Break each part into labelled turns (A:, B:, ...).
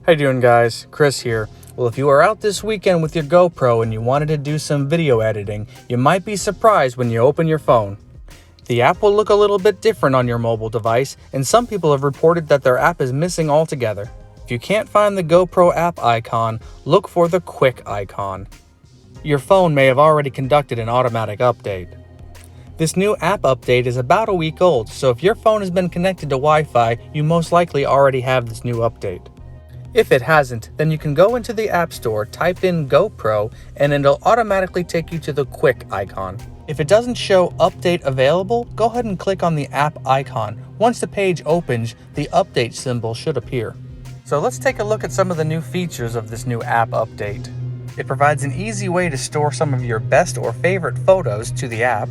A: How you doing, guys? Chris here. Well, if you are out this weekend with your GoPro and you wanted to do some video editing, you might be surprised when you open your phone. The app will look a little bit different on your mobile device, and some people have reported that their app is missing altogether. If you can't find the GoPro App icon, look for the Quik icon. Your phone may have already conducted an automatic update. This new app update is about a week old, so if your phone has been connected to Wi-Fi, you most likely already have this new update. If it hasn't, then you can go into the App Store, type in GoPro, and it'll automatically take you to the Quik icon. If it doesn't show update available, go ahead and click on the app icon. Once the page opens, the update symbol should appear. So let's take a look at some of the new features of this new app update. It provides an easy way to store some of your best or favorite photos to the app.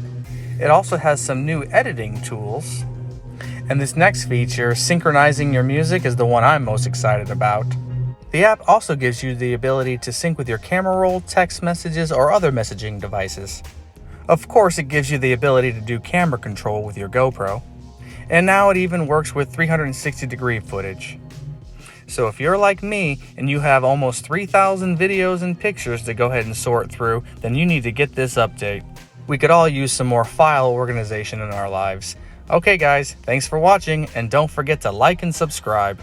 A: It also has some new editing tools. And this next feature, synchronizing your music, is the one I'm most excited about. The app also gives you the ability to sync with your camera roll, text messages, or other messaging devices. Of course, it gives you the ability to do camera control with your GoPro. And now it even works with 360-degree footage. So if you're like me and you have almost 3,000 videos and pictures to go ahead and sort through, then you need to get this update. We could all use some more file organization in our lives. Okay guys, thanks for watching, and don't forget to like and subscribe.